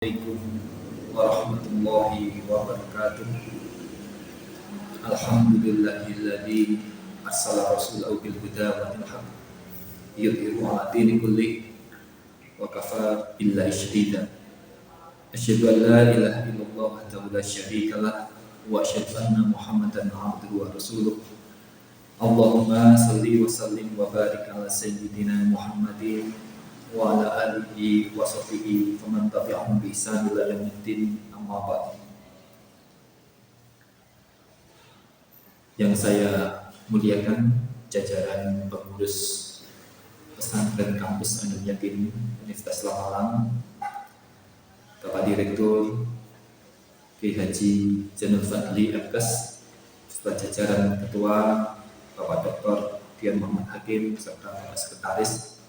Assalamualaikum warahmatullahi wabarakatuh. Alhamdulillahilladzi arsala rasulahu bil huda wa dinil haq yudhiru 'ala dini kulli wa kafa billahi shahida. Asyhadu an la ilaha illallah wahdahu la syarika lah wa asyhadu anna Muhammadan 'abduhu wa rasuluh. Allahumma shalli wa sallim wa barik ala sayyidina Muhammadin wa ala alihi wa sahbihi faman tabi'ahum bi ihsan ila yaumiddin, amma ba'd. Yang saya muliakan jajaran pengurus pesantren kampus Ainul Yakin Universitas Lamalang, Bapak Direktur Kiai Haji Zainul Fadli FKes, serta jajaran Ketua Bapak Dr. Dian Muhammad Hakim, serta Bapak Sekretaris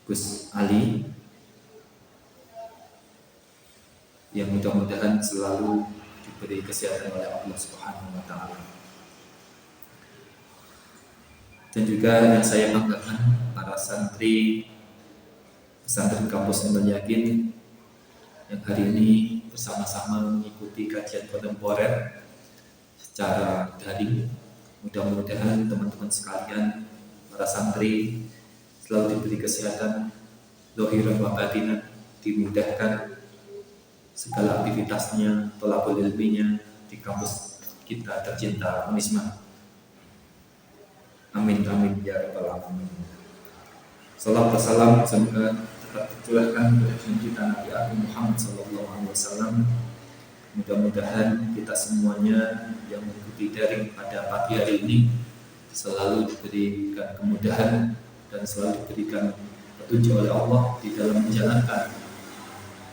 Gus Ali, yang mudah-mudahan selalu diberi kesehatan oleh Allah Subhanahu wa Ta'ala. Dan juga yang saya banggakan para santri pesantren kampus Ainul Yakin yang hari ini bersama-sama mengikuti kajian kontemporer secara daring. Mudah-mudahan teman-teman sekalian, para santri, selalu diberi kesehatan zahiran wa batinan, dimudahkan segala aktivitasnya, thalabul ilminya di kampus kita tercinta Unisma. Amin amin ya rabbal alamin. Salam wassalam semoga tetap tercurahkan kepada kita Nabi Agung Muhammad sallallahu alaihi wasallam. Mudah-mudahan kita semuanya yang mengikuti daring pada pagi hari ini selalu diberikan kemudahan dan selalu diberikan petunjuk oleh Allah di dalam menjalankan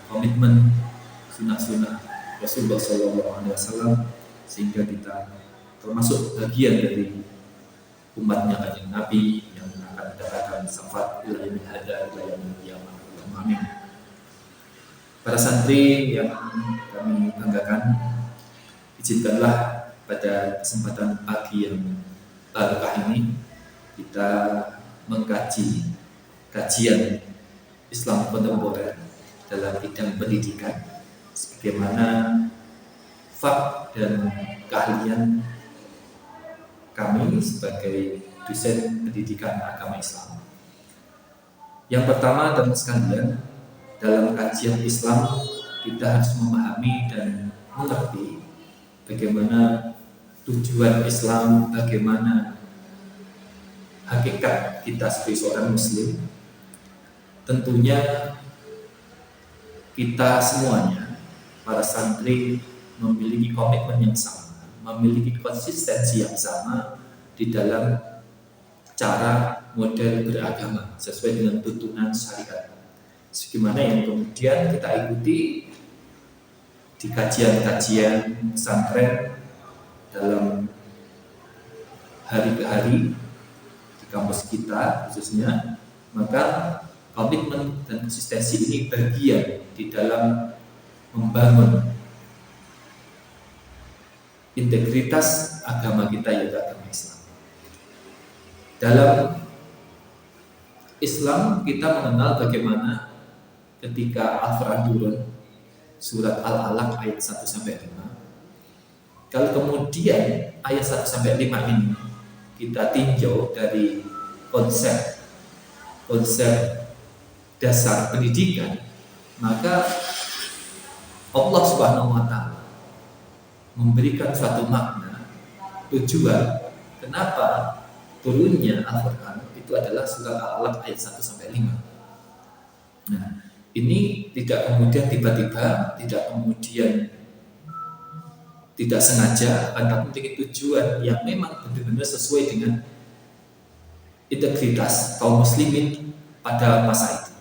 komitmen sunnah-sunnah Rasulullah SAW, sehingga kita termasuk bagian dari umatnya Kanjeng Nabi yang akan mendapatkan syafaat ila yaumil hada ila yaumil qiyamah. Amin. Para santri yang kami banggakan, izinkanlah pada kesempatan pagi yang barokah ini kita mengkaji kajian Islam kontemporer dalam bidang pendidikan, sebagaimana fak dan keahlian kami sebagai dosen pendidikan agama Islam. Yang pertama, teman sekalian, dalam kajian Islam kita harus memahami dan mengerti bagaimana tujuan Islam, bagaimana hakikat kita sebagai seorang muslim. Tentunya kita semuanya, para santri, memiliki komitmen yang sama, memiliki konsistensi yang sama di dalam cara model beragama sesuai dengan tuntunan syariat, sebagaimana yang kemudian kita ikuti di kajian-kajian pesantren dalam hari ke hari kampus kita khususnya. Maka komitmen dan konsistensi ini bagian di dalam membangun integritas agama kita, yaitu agama Islam. Dalam Islam kita mengenal bagaimana ketika Al-Quran turun, surat Al-Alaq ayat 1-5, kalau kemudian ayat 1-5 ini kita tinjau dari konsep dasar pendidikan, maka Allah Subhanahu wa Ta'ala memberikan suatu makna tujuan kenapa turunnya Al-Quran itu adalah surat Al-Alaq ayat 1-5. Nah, ini tidak kemudian tiba-tiba, tidak kemudian tidak sengaja, akan memiliki tujuan yang memang benar-benar sesuai dengan integritas kaum muslimin pada masa itu.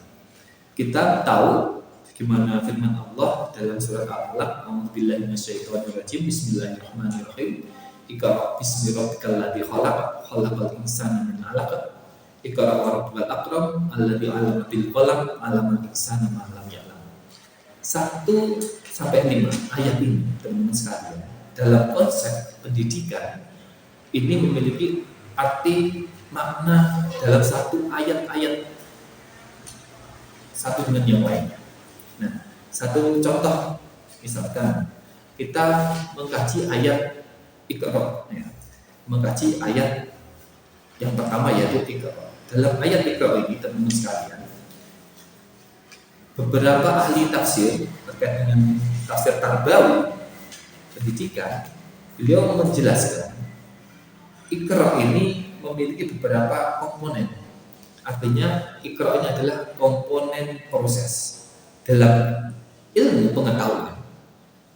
Kita tahu bagaimana firman Allah dalam surat Al-Alaq, a'udzubillahi minasyaitonirrajim, bismillahirrahmanirrahim, iqra bismi rabbikal ladzi khalaq, khalaqal insana min 'alaq, iqra wa rabbukal akram, alladzi 'allama bil qalam, 'allamal insana ma lam ya'lam. 1-5 ayat ini, teman-teman sekalian, dalam konsep pendidikan ini memiliki arti makna dalam satu ayat-ayat satu dengan yang lainnya. Nah, Satu contoh, misalkan kita mengkaji ayat Iqra, ya. Mengkaji ayat yang pertama yaitu Iqra. Dalam ayat Iqra ini teman-teman sekalian, beberapa ahli tafsir terkait dengan tafsir Tarbawi pendidikan, beliau menjelaskan Iqra ini memiliki beberapa komponen. Artinya Iqra ini adalah komponen proses dalam ilmu pengetahuan.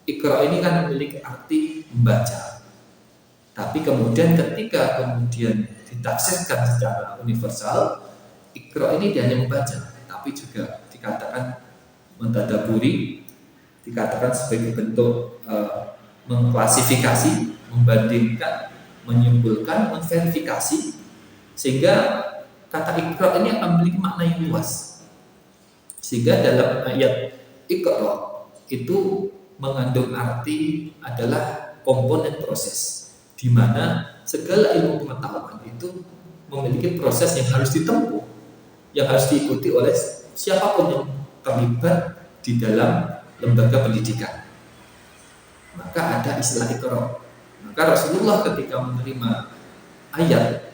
Iqra ini kan memiliki arti membaca. Tapi kemudian ketika ditafsirkan secara universal, Iqra ini tidak hanya membaca, tapi juga dikatakan mentadaburi, dikatakan sebagai bentuk mengklasifikasi, membandingkan, menyimpulkan, memverifikasi, sehingga kata Iqra ini akan memiliki makna yang luas. Sehingga dalam ayat Iqra itu mengandung arti adalah komponen proses, di mana segala ilmu pengetahuan itu memiliki proses yang harus ditempuh, yang harus diikuti oleh siapapun yang terlibat di dalam lembaga pendidikan. Maka ada istilah Iqra. Maka Rasulullah ketika menerima ayat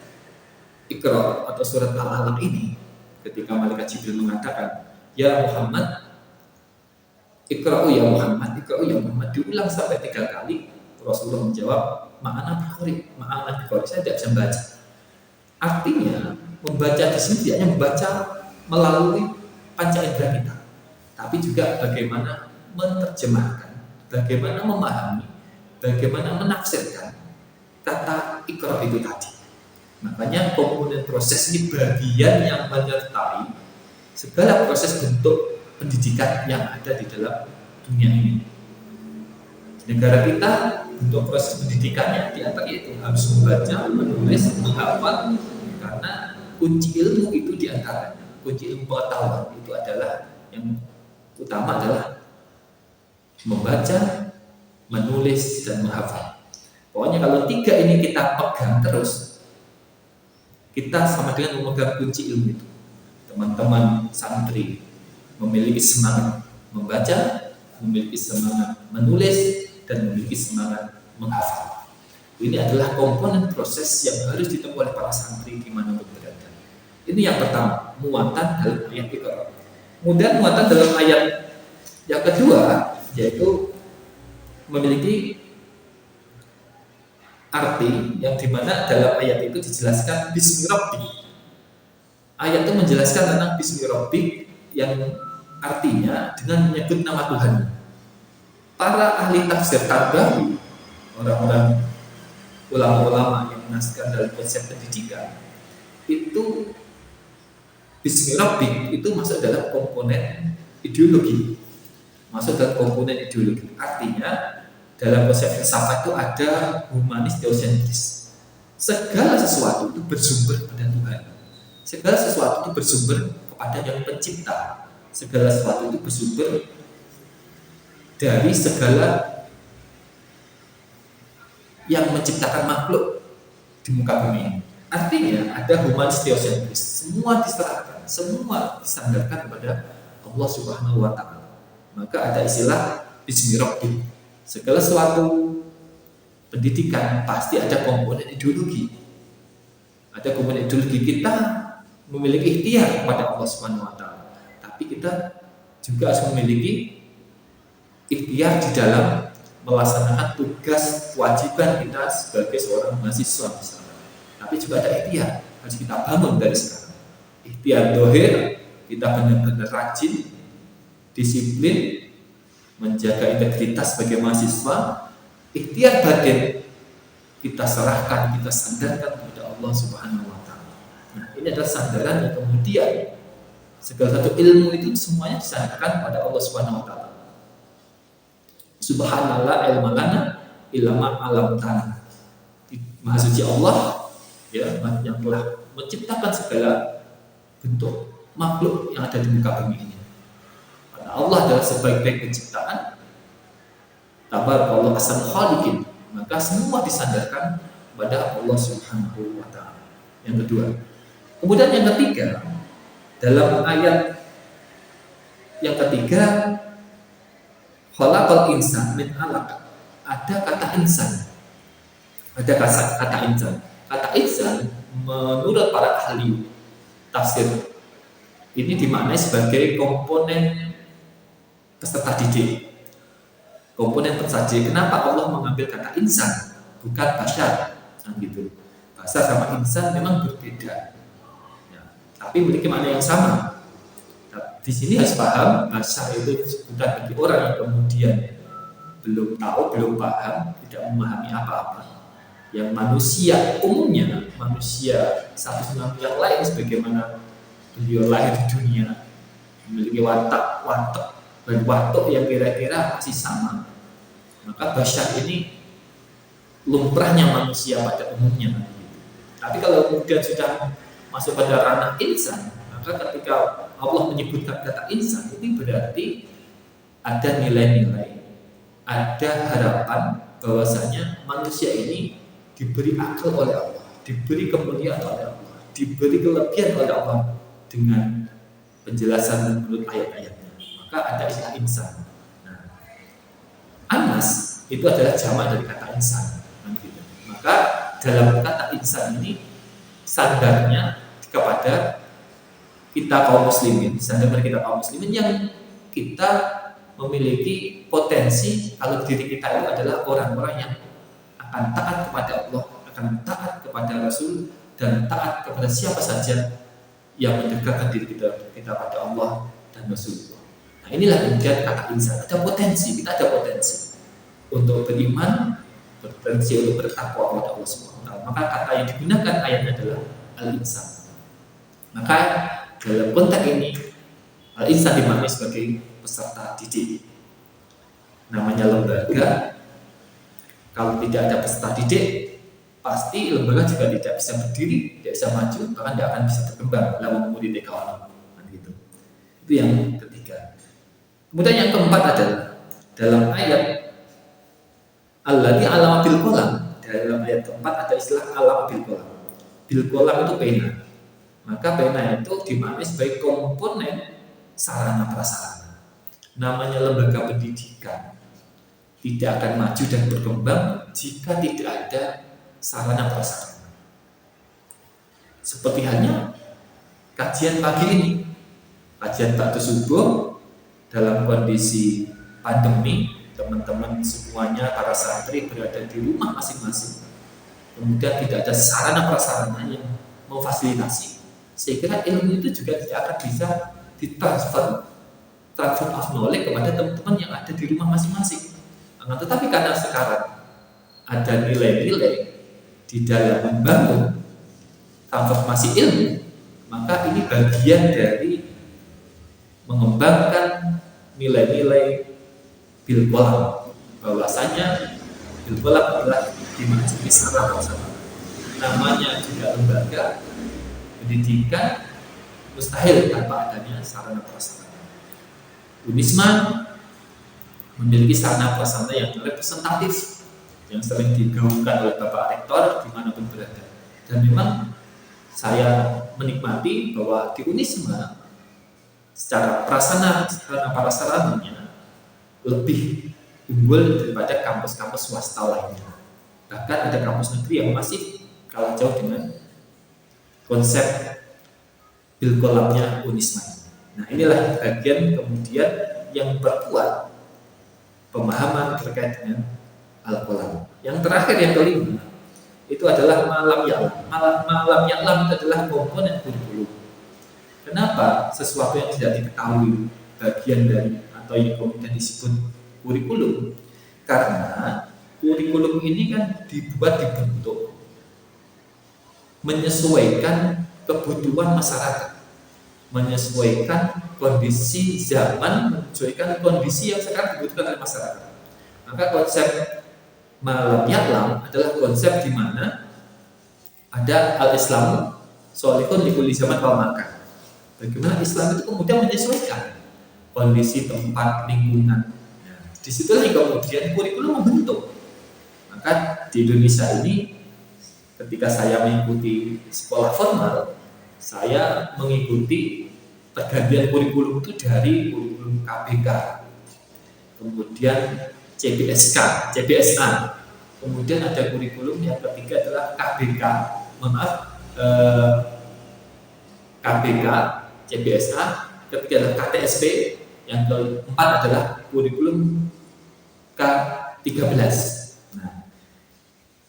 Iqra atau surat Al-Alaq ini, ketika malaikat Jibril mengatakan, "Ya Muhammad, Iqra'u ya Muhammad, Iqra'u ya Muhammad," diulang sampai 3 kali, Rasulullah menjawab, "Ma'ana biqari, ma'ana biqari, saya tidak bisa membaca." Artinya, membaca di sini tidak hanya membaca melalui panca indera kita, tapi juga bagaimana menerjemahkan, bagaimana memahami, bagaimana menafsirkan kata Iqra itu tadi. Makanya komponen proses ini bagian yang menyertai segala proses bentuk pendidikan yang ada di dalam dunia ini. Di negara kita, bentuk proses pendidikannya di antara itu harus membaca, menulis, menghafal, karena kunci ilmu itu di antaranya, kunci ilmu pengetahuan itu adalah yang utama adalah membaca, menulis, dan menghafal. Pokoknya kalau 3 ini kita pegang terus, kita sama dengan memegang kunci ilmu itu. Teman-teman santri memiliki semangat membaca, memiliki semangat menulis, dan memiliki semangat menghafal. Ini adalah komponen proses yang harus ditempuh oleh para santri di mana berada. Ini yang pertama, muatan dalam ayat Iqra. Kemudian muatan dalam ayat yang kedua, yaitu memiliki arti yang dimana dalam ayat itu dijelaskan Bismi Rabbik. Ayat itu menjelaskan tentang Bismi Rabbik yang artinya dengan menyebut nama Tuhan. Para ahli tafsir Tarbawi, orang-orang ulama-ulama yang menjelaskan dalam konsep pendidikan, itu Bismi Rabbik itu masuk dalam komponen ideologi, masuk dalam komponen ideologi. Artinya dalam konsep filsafat itu ada humanis teosentris. Segala sesuatu itu bersumber pada Tuhan. Segala sesuatu itu bersumber kepada yang pencipta. Segala sesuatu itu bersumber dari segala yang menciptakan makhluk di muka bumi ini. Artinya ada humanis teosentris. Semua diserahkan, semua disandarkan kepada Allah Subhanahu wa Ta'ala. Maka ada istilah Bismi Rabbik. Segala sesuatu pendidikan pasti ada komponen ideologi. Ada komponen ideologi. Kita memiliki ikhtiar kepada Allah Subhanahu wa Ta'ala. Tapi kita juga harus memiliki ikhtiar di dalam melaksanakan tugas kewajiban kita sebagai seorang mahasiswa misalnya. Tapi juga ada ikhtiar harus kita bangun dari sekarang. Ikhtiar dohir, kita benar-benar rajin, disiplin, menjaga integritas sebagai mahasiswa. Ikhtiar batin kita serahkan, kita sandarkan kepada Allah Subhanahu wa Ta'ala. Nah, ini adalah sandaran yang kemudian segala satu ilmu itu semuanya disandarkan kepada Allah Subhanahu wa Ta'ala. Subhanallah ilmalana ilama alam tanah. Maha suci Allah ya, yang telah menciptakan segala bentuk makhluk yang ada di muka bumi ini. Karena Allah adalah sebaik-baik penciptaan. Tabarakallahu ahsanul khaliqin. Maka semua disandarkan kepada Allah Subhanahu wa Ta'ala. Yang kedua. Kemudian yang ketiga, dalam ayat yang ketiga Khalaqal insan min 'alaq. Ada kata insan. Ada kata insan. Kata insan menurut para ahli tafsir ini dimaknai sebagai komponen peserta didik. Komponen peserta didik. Kenapa Allah mengambil kata insan bukan bashar? Nah, gitu. Bashar sama insan memang berbeda. Ya, tapi memiliki makna yang sama. Nah, di sini harus paham bashar itu bukan bagi orang yang kemudian belum tahu, belum paham, tidak memahami apa-apa. Yang manusia umumnya, manusia satu dengan yang lain sebagaimana beliau lahir di dunia memiliki watak dan watak yang kira-kira masih sama. Maka bashar ini lumrahnya manusia pada umumnya. Tapi kalau kemudian sudah masuk pada ranah insan, maka ketika Allah menyebutkan kata insan itu berarti ada nilai-nilai, ada harapan bahwasanya manusia ini diberi akal oleh Allah, diberi kemuliaan oleh Allah, diberi kelebihan oleh Allah dengan penjelasan menurut ayat-ayatnya. Maka ada istilah insan. Nah, Anas itu adalah jamak dari kata insan. Maka dalam kata insan ini sandarnya kepada kita kaum muslimin, sandar kita kaum muslimin yang kita memiliki potensi kalau diri kita itu adalah orang-orang yang akan taat kepada Allah, akan taat kepada Rasul, dan taat kepada siapa saja yang mendekatkan diri kita pada Allah dan Rasulullah. Nah, inilah kemudian kata insan. Ada potensi, kita ada potensi untuk beriman, potensi untuk bertakwa kepada Allah SWT. Maka kata yang digunakan ayatnya adalah al-insan. Maka dalam konteks ini al-insan dimaknai sebagai peserta didik. Namanya lembaga, kalau tidak ada peserta didik, pasti lembaga juga tidak bisa berdiri, tidak bisa maju, bahkan tidak akan bisa berkembang dalam murid kawan. Gitu. Itu yang ketiga. Kemudian yang keempat adalah dalam ayat allati 'allama bil qalam. Dalam ayat keempat ada istilah 'allama bil qalam. Bil qalam itu pena. Maka pena itu dimaknai sebagai komponen sarana prasarana. Namanya lembaga pendidikan tidak akan maju dan berkembang jika tidak ada sarana prasarana. Seperti halnya kajian pagi ini, kajian ba'da subuh dalam kondisi pandemi, teman-teman semuanya para santri berada di rumah masing-masing. Kemudian tidak ada sarana prasarana yang memfasilitasi. Saya kira ilmu itu juga tidak akan bisa ditransfer of knowledge kepada teman-teman yang ada di rumah masing-masing. Nah, tetapi karena sekarang ada nilai-nilai di dalam membangun transformasi ilmu, maka ini bagian dari mengembangkan nilai-nilai bil qalam, bahwasanya bil qalam adalah dimasuki sarana prasarana. Namanya juga lembaga pendidikan mustahil tanpa adanya sarana prasarana. Unisma memiliki sarana prasarana yang representatif yang sering digaungkan oleh Bapak Rektor dimanapun berada. Dan memang saya menikmati bahwa di Unisma secara prasarananya lebih unggul daripada kampus-kampus swasta lainnya. Bahkan ada kampus negeri yang masih kalah jauh dengan konsep bil qalamnya Unisma. Nah, inilah bagian kemudian yang memperkuat pemahaman terkait dengan Al-Qalam. Yang terakhir, yang kelima, itu adalah malam ya'lam. Malam ya'lam itu adalah komponen kurikulum. Kenapa sesuatu yang tidak diketahui bagian dari atau yang kemudian disebut kurikulum? Karena kurikulum ini kan dibentuk menyesuaikan kebutuhan masyarakat, menyesuaikan kondisi zaman, menyesuaikan kondisi yang sekarang dibutuhkan oleh masyarakat. Maka konsep malam ya'lam adalah konsep di mana ada al-Islam sholihun likulli zaman wal makan. Bagaimana Islam itu kemudian menyesuaikan kondisi tempat, lingkungan. Nah, disitulah kemudian kurikulum membentuk. Maka di Indonesia ini ketika saya mengikuti sekolah formal, saya mengikuti pergantian kurikulum itu dari kurikulum KPK. kemudian CBSK, CBSA, kemudian ada kurikulum yang ketiga adalah KBK, KBK, CBSA, ketiga adalah KTSP, yang keempat adalah kurikulum K13. Nah,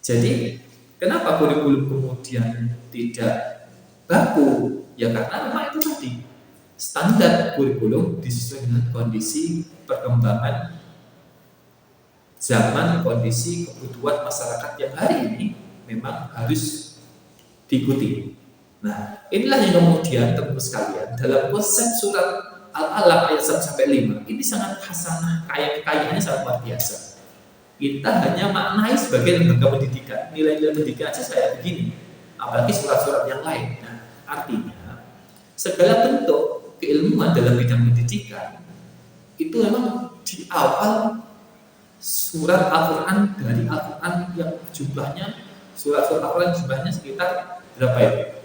jadi kenapa kurikulum kemudian tidak baku? Ya karena memang itu tadi standar kurikulum disesuaikan dengan kondisi perkembangan zaman, kondisi kebutuhan masyarakat yang hari ini memang harus diikuti. Nah, inilah yang kemudian teman-teman sekalian dalam konsep surat Al-Alaq ayat 1 sampai 5 ini sangat hasanah, kekayaannya sangat luar biasa. Kita hanya maknai sebagai lembaga pendidikan, nilai-nilai pendidikan aja saya begini, apalagi surat-surat yang lain. Nah, artinya segala bentuk keilmuan dalam bidang pendidikan itu memang di awal surat Al-Quran, dari Al-Quran yang jumlahnya, surat-surat Al-Quran jumlahnya sekitar berapa ya?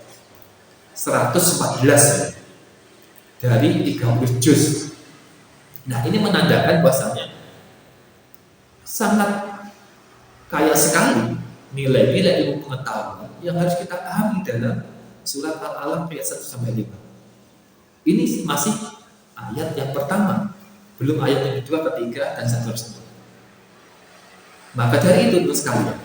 114 dari 30 juz. Nah, ini menandakan bahwasanya sangat kaya sekali nilai-nilai ilmu pengetahuan yang harus kita pahami dalam surat Al-Alaq ayat 1 sampai 5. Ini masih ayat yang pertama, belum ayat yang kedua, ketiga, dan seterusnya. Maka dari itu terus sekalian,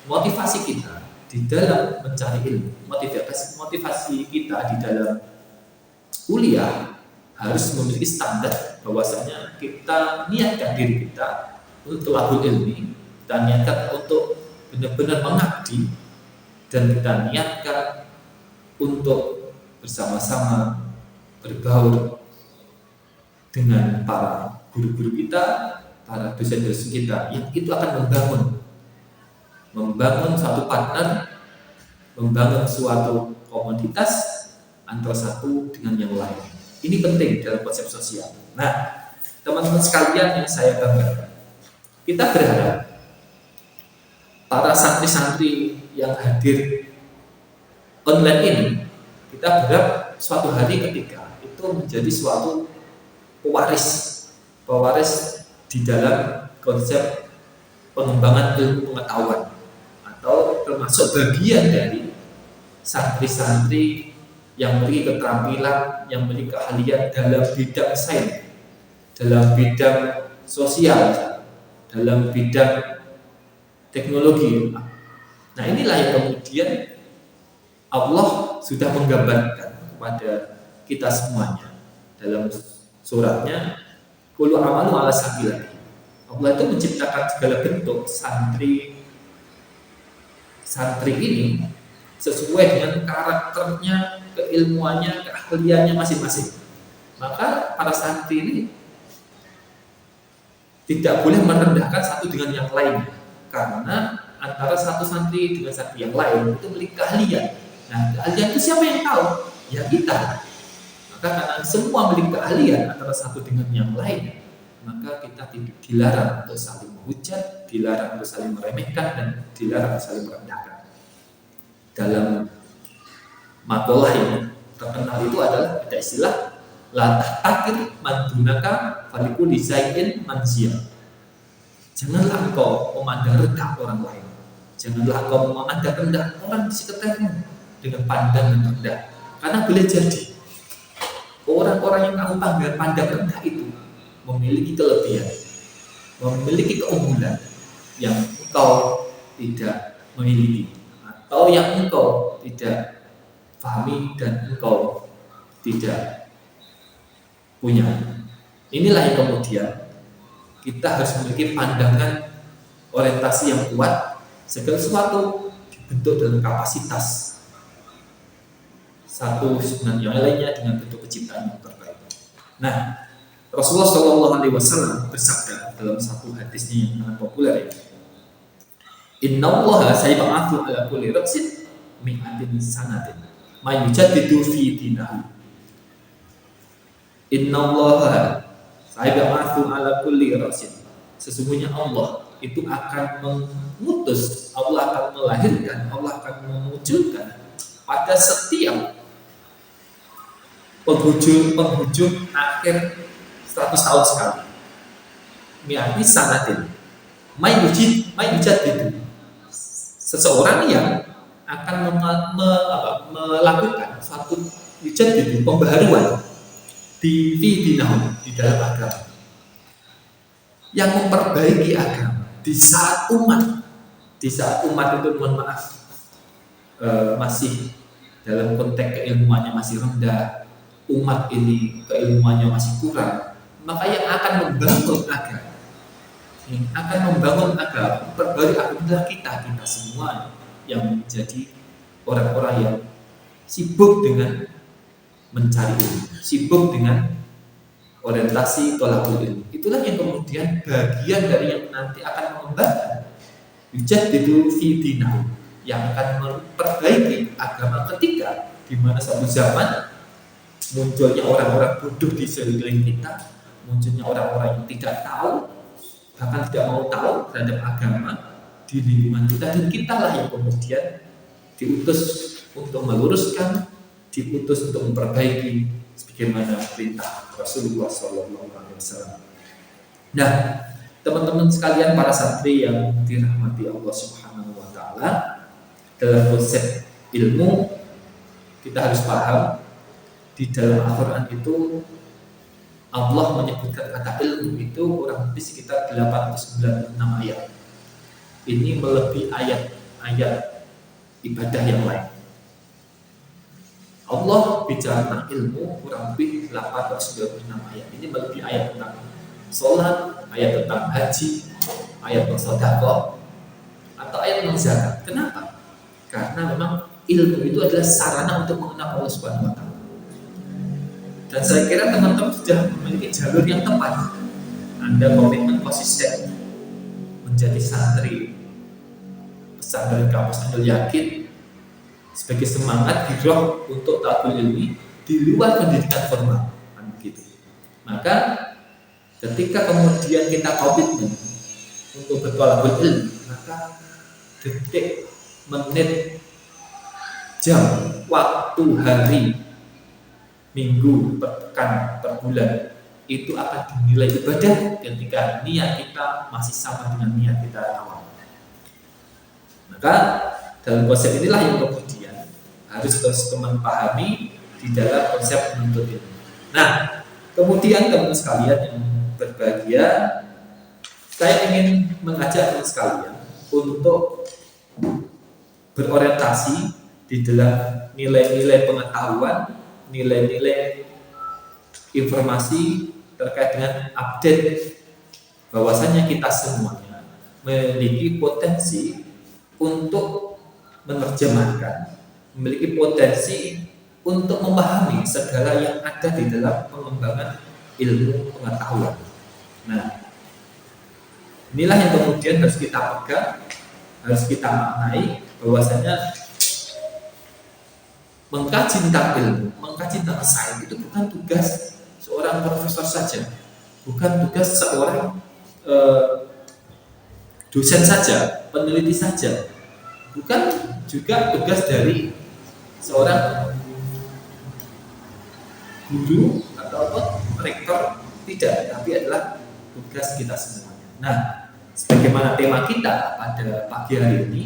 motivasi kita di dalam mencari ilmu, motivasi kita di dalam kuliah harus memiliki standar bahwasanya kita niatkan diri kita untuk thalabul ilmi, kita niatkan untuk benar-benar mengabdi, dan kita niatkan untuk bersama-sama berbaur dengan para guru-guru kita, para dosen-dosen kita, yang itu akan membangun suatu partner, membangun suatu komoditas antara satu dengan yang lain. Ini penting dalam konsep sosial. Nah, teman-teman sekalian yang saya banggakan, kita berharap para santri-santri yang hadir online ini, kita berharap suatu hari ketika itu menjadi suatu pewaris di dalam konsep pengembangan ilmu pengetahuan, atau termasuk bagian dari santri-santri yang memiliki keterampilan, yang memiliki keahlian dalam bidang sains, dalam bidang sosial, dalam bidang teknologi. Nah, inilah yang kemudian Allah sudah menggambarkan kepada kita semuanya dalam suratnya, Qul amalu ala sabilillah. Allah itu menciptakan segala bentuk santri ini sesuai dengan karakternya, keilmuannya, keahliannya masing-masing. Maka para santri ini tidak boleh merendahkan satu dengan yang lain, karena antara satu santri dengan santri yang lain itu memiliki keahlian. Nah, keahlian itu siapa yang tahu? Ya kita. Maka karena semua memiliki keahlian antara satu dengan yang lain, maka kita tidak dilarang untuk saling menghujat, dilarang untuk saling meremehkan, dan dilarang untuk saling merendahkan. Dalam makalah yang terkenal itu adalah ada istilah la tahqir man dunaka falikul lisaiin manzia. Janganlah engkau memandang rendah orang lain. Janganlah engkau memandang rendah orang di sekitarmu dengan pandangan rendah. Karena boleh jadi orang-orang yang kamu pandang rendah itu memiliki kelebihan, memiliki keunggulan yang engkau tidak memiliki, atau yang engkau tidak pahami dan engkau tidak punya. Inilah yang kemudian kita harus memiliki pandangan orientasi yang kuat. Segala sesuatu dibentuk dalam kapasitas satu dengan yang lainnya dengan bentuk penciptaan yang terbaik. Nah, Rasulullah SAW bersabda dalam satu hadisnya yang sangat populer ya, Innallaha sayab'atsu ala kulli raqsin mi'atin sanatin ma yujaddidu fi dinahu. Innallaha sayab'atsu ala kulli raqsin. Sesungguhnya Allah itu akan mengutus, Allah akan melahirkan, Allah akan memunculkan pada setiap penghujung akhir 100 tahun sekali. mi'ati sanatin may yujad itu seseorang yang akan melakukan suatu yujad itu pembaharuan di dinahum di dalam agama, yang memperbaiki agama di saat umat itu, mohon maaf, masih dalam konteks keilmuannya masih rendah, umat ini keilmuannya masih kurang, maka yang akan membangun agama, memperbarui agama kita semua yang menjadi orang-orang yang sibuk dengan mencari ilmu, sibuk dengan orientasi tolakul ilmu. Itulah yang kemudian bagian dari yang nanti akan mengembangkan yujadidu fi dinahum, yang akan memperbaiki agama ketika di mana suatu zaman munculnya orang-orang bodoh di sekeliling kita, munculnya orang-orang yang tidak tahu, bahkan tidak mau tahu terhadap agama di lingkungan kita, dan kitalah yang kemudian diutus untuk meluruskan, diutus untuk memperbaiki sebagaimana perintah Rasulullah SAW. Nah, teman-teman sekalian, para santri yang dirahmati Allah Subhanahu wa Ta'ala, dalam konsep ilmu kita harus paham di dalam Al-Quran itu Allah menyebutkan kata ilmu itu kurang lebih sekitar 896 ayat. Ini melebihi ayat-ayat ibadah yang lain. Allah bicara tentang ilmu kurang lebih 896 ayat. Ini melebihi ayat tentang sholat, ayat tentang haji, ayat tentang sedekah, atau ayat tentang zakat. Kenapa? Karena memang ilmu itu adalah sarana untuk mengenal Allah Subhanahu wa Ta'ala. Dan saya kira teman-teman sudah memiliki jalur yang tepat. Anda komitmen konsisten menjadi santri pesantren kampus Ainul Yakin sebagai semangat giroh untuk talabul ilmi di luar pendidikan formal, begitu. Maka ketika kemudian kita komitmen untuk bertalabul ilmi, maka detik, menit, jam, waktu, hari, minggu, pekan, per bulan itu akan dinilai ibadah ketika niat kita masih sama dengan niat kita awal. Maka dalam konsep inilah yang kemudian harus teman-teman pahami di dalam konsep menuntut ilmu. Nah, kemudian teman sekalian yang berbahagia, saya ingin mengajak teman sekalian untuk berorientasi di dalam nilai-nilai pengetahuan, nilai-nilai informasi terkait dengan update bahwasanya kita semuanya memiliki potensi untuk menerjemahkan, memiliki potensi untuk memahami segala yang ada di dalam pengembangan ilmu pengetahuan. Nah, inilah yang kemudian harus kita pegang, harus kita maknai bahwasanya mengkaji tentang ilmu, mengkaji tentang sains itu bukan tugas seorang profesor saja, bukan tugas seorang dosen saja, peneliti saja, bukan juga tugas dari seorang guru ataupun rektor, tidak, tapi adalah tugas kita semuanya. Nah, sebagaimana tema kita pada pagi hari ini,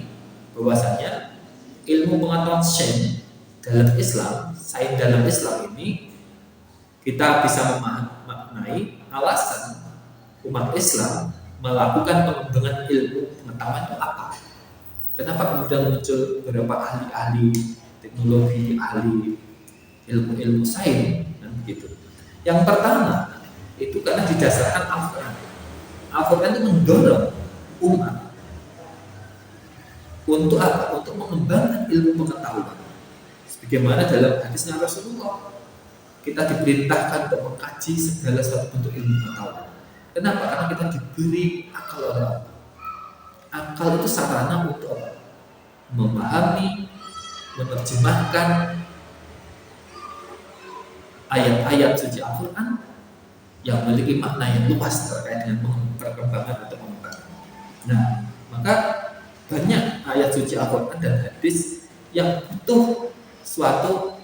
bahwasanya ilmu pengetahuan sains dalam Islam, sains dalam Islam ini kita bisa memaknai alasan umat Islam melakukan pengembangan ilmu pengetahuan itu apa. Kenapa kemudian muncul beberapa ahli-ahli teknologi, ahli ilmu-ilmu sains dan begitu. Yang pertama itu karena didasarkan Al-Quran. Al-Quran itu mendorong umat untuk apa? Untuk mengembangkan ilmu pengetahuan. Sebagaimana dalam hadisnya Rasulullah, kita diperintahkan untuk mengkaji segala suatu bentuk ilmu pengetahuan. Kenapa? Karena kita diberi akal oleh Allah. Akal itu sarana untuk apa? Memahami, menerjemahkan ayat-ayat suci Al-Quran yang memiliki makna yang luas terkait dengan perkembangan atau pengembangan. Nah, maka banyak ayat suci Al-Quran dan hadis yang butuh suatu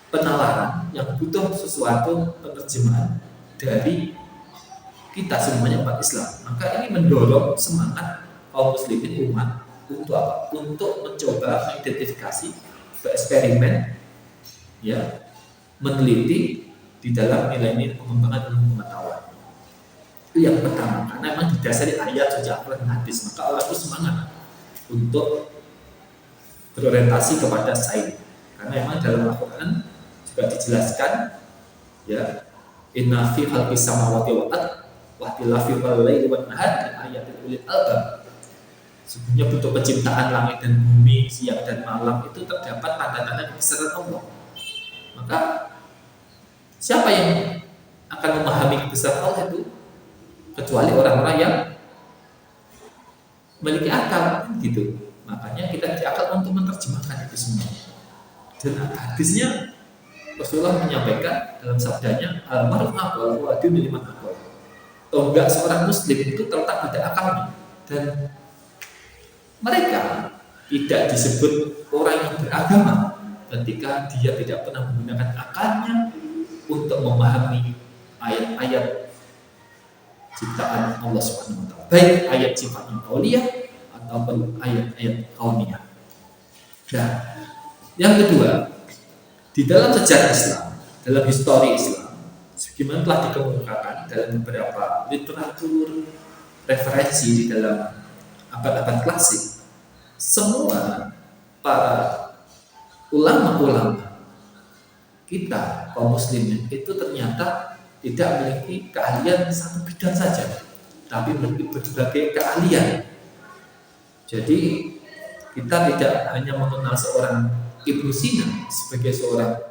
penalaran, yang butuh sesuatu penerjemahan dari kita semuanya umat Islam. Maka ini mendorong semangat kaum muslimin umat untuk apa? Untuk mencoba mengidentifikasi, bereksperimen, ya, meneliti di dalam nilai-nilai pengembangan ilmu pengetahuan. Itu yang pertama, karena memang didasari ayat suci Al-Quran dan hadis, maka Allah itu semangat untuk berorientasi kepada sains. Karena memang dalam Al-Quran juga dijelaskan, ya, inna fi khalqis samawati wal ardh wa ikhtilafil laili wan nahari ayatin ulil albab. Sebenarnya bentuk penciptaan langit dan bumi, siang dan malam itu terdapat tanda-tanda kebesaran Allah. Maka siapa yang akan memahami kebesaran Allah itu kecuali orang-orang yang memiliki akal, gitu. Makanya kita diakal untuk menerjemahkan itu semua. Dan hadisnya Rasulullah menyampaikan dalam sabdanya, al-mar'u aqwal wa dinu liman aqwal. Tonggak seorang muslim itu terletak pada akalnya, dan mereka tidak disebut orang yang beragama ketika dia tidak pernah menggunakan akalnya untuk memahami ayat-ayat ciptaan Allah Subhanahu wa taala, baik ayat sifatnya qauliyah ataupun ayat-ayat kauniyah. Nah, yang kedua, di dalam sejarah Islam, dalam histori Islam, sebagaimana telah dikemukakan dalam beberapa literatur referensi di dalam abad-abad klasik, semua para ulama-ulama kita kaum muslimin itu ternyata tidak memiliki keahlian satu bidang saja, tapi memiliki berbagai keahlian. Jadi kita tidak hanya mengenal seorang Ibnu Sina sebagai seorang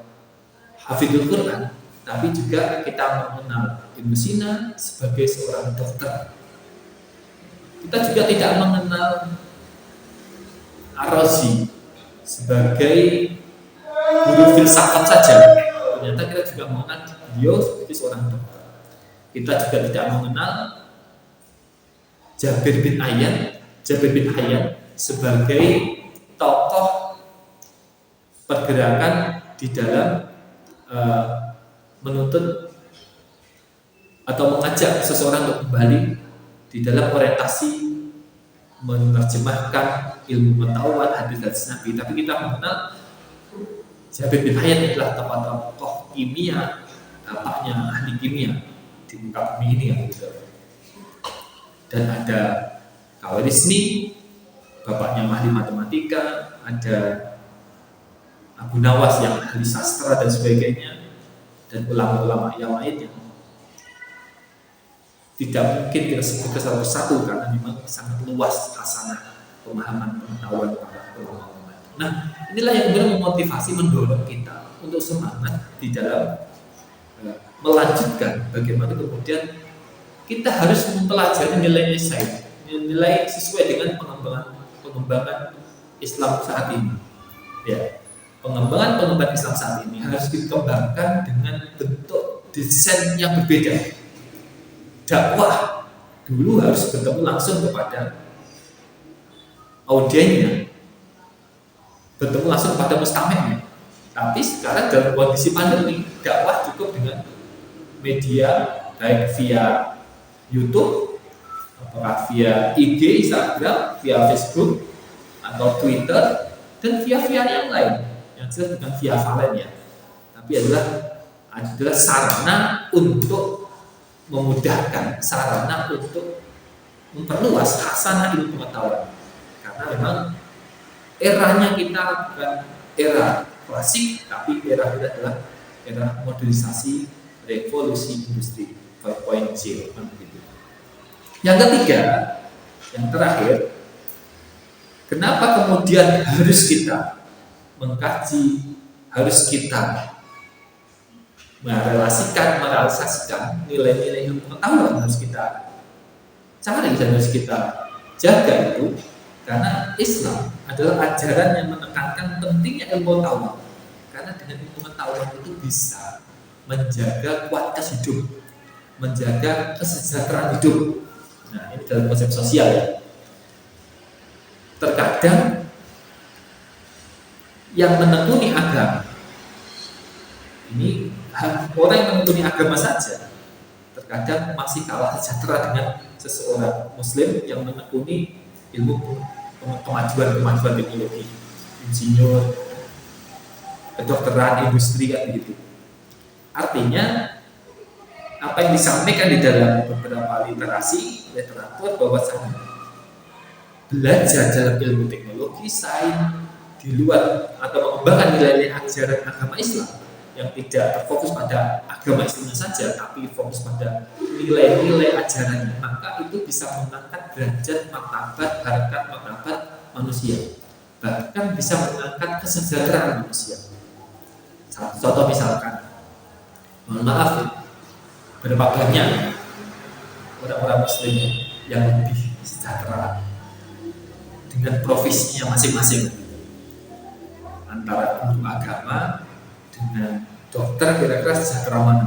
hafidhul Quran, tapi juga kita mengenal Ibnu Sina sebagai seorang dokter. Kita juga tidak mengenal Ar-Razi sebagai guru filsafat saja. Ternyata kita juga mengenal beliau sebagai seorang dokter. Kita juga tidak mengenal Jabir bin Hayyan sebagai tokoh pergerakan di dalam menuntut atau mengajak seseorang untuk kembali di dalam orientasi menerjemahkan ilmu pengetahuan hadis Nabi. Tapi kita mengenal Jabir bin Hayyan adalah tokoh kimia, bapaknya ahli kimia di muka bumi ini, gitu. Dan ada Khawarizmi, bapaknya ahli matematika, ada Abu Nawas yang ahli sastra dan sebagainya, dan ulama-ulama yang lainnya. Tidak mungkin kita sebut satu persatu karena memang sangat luas hasanah pemahaman pengetahuan para ulama. Nah, inilah yang kemudian memotivasi, mendorong kita untuk semangat di dalam melanjutkan bagaimana kemudian kita harus mempelajari nilai-nilai sains, nilai sesuai dengan pengembangan Islam saat ini. Ya, pengembangan Islam saat ini harus dikembangkan dengan bentuk desain yang berbeda. Dakwah dulu harus bertemu langsung kepada audiennya, bertemu langsung kepada mustamiknya. Tapi sekarang dalam kondisi pandemi, dakwah cukup dengan media baik via YouTube, apakah via IG, Instagram, via Facebook atau Twitter, dan via yang lain. Yang jelas bukan via valen ya, tapi adalah sarana untuk memudahkan, sarana untuk memperluas hasanah ilmu pengetahuan. Karena memang eranya kita bukan era klasik, tapi era kita adalah era modernisasi, revolusi industri 4.0 gitu. Yang ketiga, yang terakhir, kenapa kemudian harus kita mengkaji, harus kita merealisasikan nilai-nilai ilmu pengetahuan, harus kita cari dan harus kita jaga itu, karena Islam adalah ajaran yang menekankan pentingnya ilmu pengetahuan. Karena dengan ilmu pengetahuan itu bisa menjaga kualitas hidup, menjaga kesejahteraan hidup. Nah, ini dalam konsep sosial ya. Terkadang yang menekuni agama ini orang yang menekuni agama saja terkadang masih kalah sejahtera dengan seseorang Muslim yang menekuni ilmu kemajuan teknologi, insinyur, kedokteran, industri kan begitu. Artinya apa yang disampaikan di dalam beberapa literatur bahwasanya belajar dalam ilmu teknologi, sains di luar atau mengembangkan nilai-nilai ajaran agama Islam yang tidak terfokus pada agama Islamnya saja, tapi fokus pada nilai-nilai ajarannya, maka itu bisa mengangkat derajat martabat manusia, bahkan bisa mengangkat kesejahteraan manusia. Contoh misalkan, mohon maaf, berapa banyak orang-orang Muslim yang lebih sejahtera dengan profesinya masing-masing, antara guru agama dengan dokter, kira-kira sejahtera mana?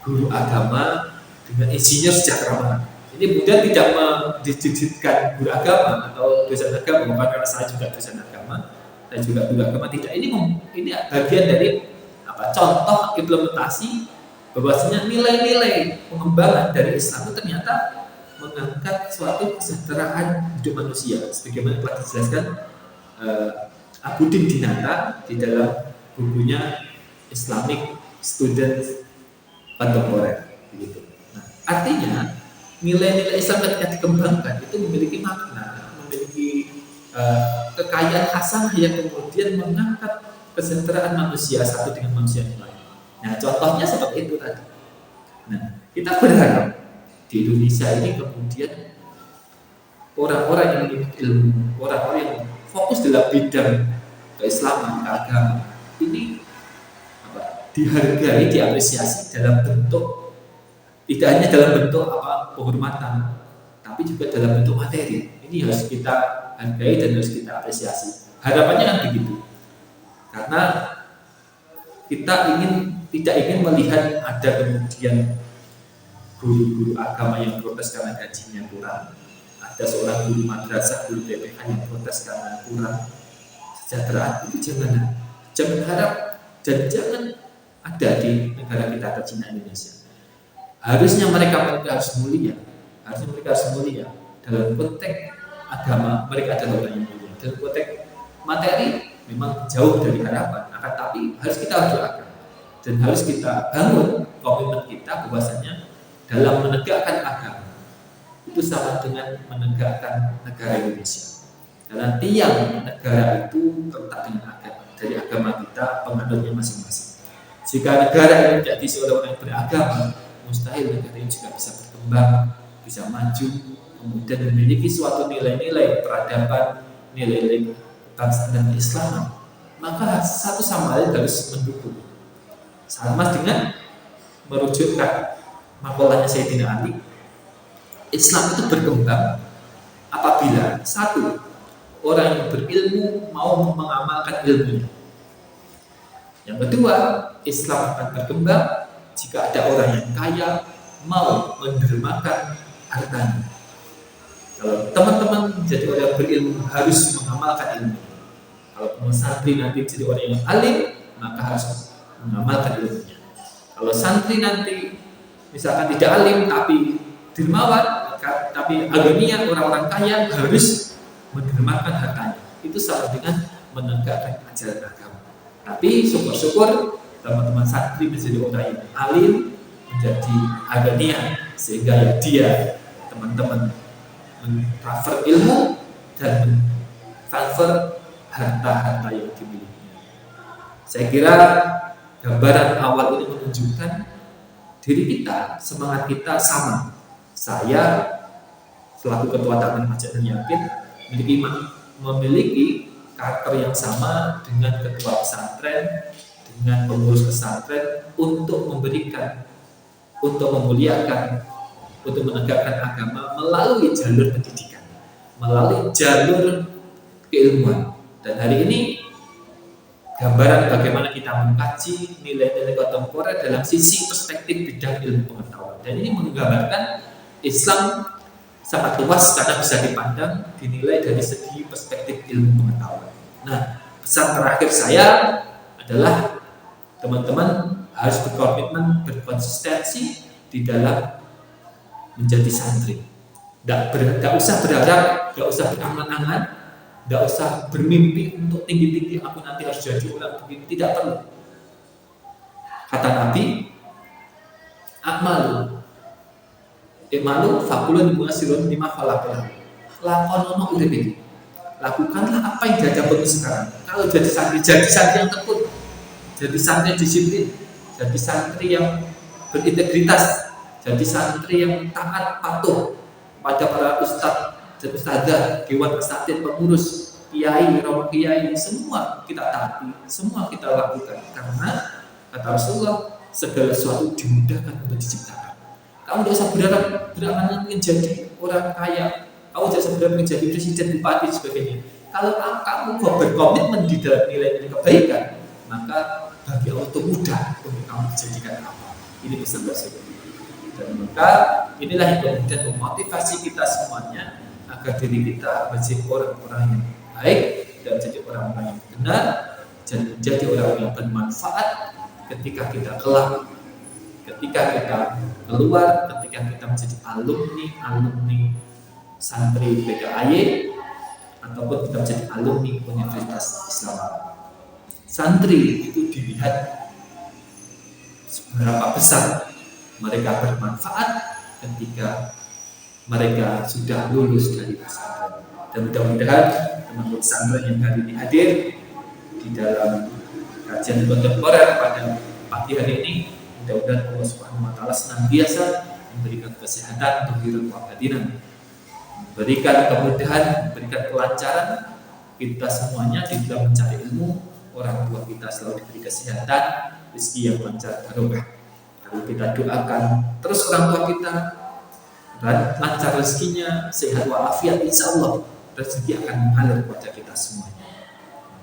Guru agama dengan insinyur sejahtera mana? Ini kemudian tidak mendidikkan guru agama atau dosen agama, bukan karena saya juga dosen agama, saya juga guru agama, tidak. Ini bagian dari contoh implementasi bahwasanya nilai-nilai pengembangan dari Islam itu ternyata mengangkat suatu kesejahteraan hidup manusia, sebagaimana telah dijelaskan Abudin Dinata di dalam bukunya Islamic Student Contemporary. Begitu. Nah, artinya nilai-nilai Islam ketika dikembangkan itu memiliki makna, memiliki kekayaan hasanah yang kemudian mengangkat kesejahteraan manusia satu dengan manusia yang lain. Nah, contohnya seperti itu tadi. Nah, kita berharap di Indonesia ini kemudian orang-orang yang memiliki ilmu, orang-orang yang fokus dalam bidang keislaman, keagamaan ini dihargai, diapresiasi dalam bentuk, tidak hanya dalam bentuk penghormatan, tapi juga dalam bentuk materi. Ini harus kita hargai dan harus kita apresiasi. Harapannya kan begitu, karena kita tidak ingin melihat ada kemudian guru-guru agama yang protes karena gajinya kurang, ada seorang guru madrasah, guru PPK yang protes karena kurang kesejahteraan. Itu jangan harap dan jangan ada di negara kita tercinta Indonesia. Harusnya mereka harus mulia, dalam konteks agama mereka adalah orang yang mulia. Dalam konteks materi memang jauh dari harapan, akan tapi harus kita doakan dan harus kita bangun komitmen kita bahwasanya dalam menegakkan agama itu sama dengan menegakkan negara Indonesia. Karena tiang negara itu terletak dengan agama, dari agama kita penganutnya masing-masing. Jika negara ini tidak diisi oleh orang yang beragama, mustahil negara ini juga bisa berkembang, bisa maju, kemudian memiliki suatu nilai-nilai peradaban, nilai-nilai kebangsaan dan keislaman. Maka satu sama lain harus mendukung. Sama dengan merujukkan makolahnya Sayyidina Ali, Islam itu berkembang apabila satu, orang yang berilmu mau mengamalkan ilmunya. Yang kedua, Islam akan berkembang jika ada orang yang kaya mau mendermakan hartanya. Kalau teman-teman menjadi orang yang berilmu harus mengamalkan ilmu. Kalau santri nanti jadi orang yang alim, maka harus mengamalkan ilmunya. Kalau santri nanti misalkan tidak alim tapi dermawan, tapi agamanya orang-orang kaya, harus mendermakan hartanya. Itu sama dengan menegakkan ajaran agama. Tapi syukur-syukur teman-teman santri menjadi orang yang alim, menjadi agamanya, sehingga ya dia teman-teman mentransfer ilmu dan mentransfer harta-harta yang dimilikinya. Saya kira gambaran awal ini menunjukkan diri kita, semangat kita sama. Saya selaku ketua Taman Masjid dan Yakin memiliki karakter yang sama dengan ketua pesantren, dengan pengurus pesantren untuk memberikan, untuk memuliakan, untuk menegakkan agama melalui jalur pendidikan, melalui jalur keilmuan. Dan hari ini gambaran bagaimana kita mengkaji nilai-nilai kontemporer dalam sisi perspektif bidang ilmu pengetahuan. Dan ini menggambarkan Islam sangat luas karena bisa dipandang, dinilai dari segi perspektif ilmu pengetahuan. Nah, pesan terakhir saya adalah teman-teman harus berkomitmen, berkonsistensi di dalam menjadi santri. Tidak usah berharap, tidak usah berangan-angan, tidak usah bermimpi untuk tinggi-tinggi aku nanti harus jadi orang begini, tidak perlu. Kata Nabi, Ikmalu fakulun muasirun lima falaklah. Lakonono urip iki. Lakukanlah apa yang dihadapi sekarang. Kalau jadi santri yang tekun, jadi santri yang disiplin, jadi santri yang berintegritas, jadi santri yang taat patuh pada para ustadz dan ustadzah, dewan asatidz, pengurus, kiai, romo kiai, semua kita taati, semua kita lakukan. Karena kata Rasulullah, segala sesuatu dimudahkan untuk diciptakan. Kamu tidak usah berharap ingin jadi orang kaya, kamu tidak usah berharap ingin jadi presiden, bupati, dan sebagainya. Kalau kamu berkomitmen di dalam nilai-nilai kebaikan, maka bagi Allah itu mudah untuk kamu dijadikan apa. Ini pesan Rasulullah. Dan maka inilah yang kemudian memotivasi kita semuanya agar diri kita menjadi orang-orang yang baik dan menjadi orang-orang yang benar dan menjadi orang yang bermanfaat ketika kita kelak, ketika kita keluar, ketika kita menjadi alumni santri PKAY ataupun kita menjadi alumni Universitas Islam. Santri itu dilihat seberapa besar mereka bermanfaat ketika mereka sudah lulus dari pesantren. Dan mudah-mudahan teman-teman pesantren yang hari ini hadir di dalam kajian kontemporer pada pagi hari ini, mudah-mudahan Allah Subhanahu wa taala senantiasa memberikan kesehatan zahir wa batinan, memberikan kemudahan, memberikan kelancaran kita semuanya di dalam mencari ilmu. Orang tua kita selalu diberi kesehatan, rezeki yang lancar barokah. Lalu kita doakan terus orang tua kita lancar rezekinya, sehat walafiat, insya Allah rezeki akan mengalir kepada kita semuanya.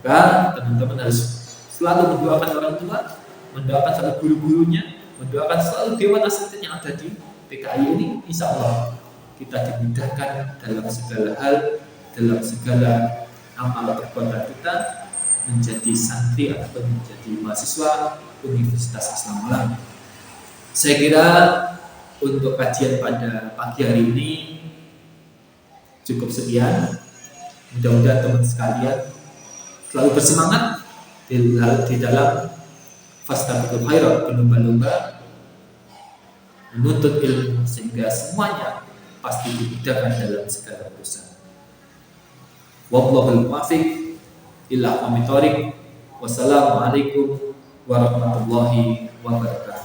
Maka teman-teman harus selalu mendoakan orang tua, mendoakan selalu guru-gurunya, mendoakan selalu dewan asatidz yang ada di PKI ini. Insya Allah kita dimudahkan dalam segala hal, dalam segala amal perbuatan kita menjadi santri atau menjadi mahasiswa Universitas Islam Malang. Saya kira untuk kajian pada pagi hari ini cukup sekian. Mudah-mudahan teman sekalian selalu bersemangat di dalam fastabiqul khairat, berlomba-lomba menuntut ilmu sehingga semuanya pasti dimudahkan dalam segala urusan. Wallahul muwaffiq ila aqwamit thoriq. Wassalamualaikum warahmatullahi wabarakatuh.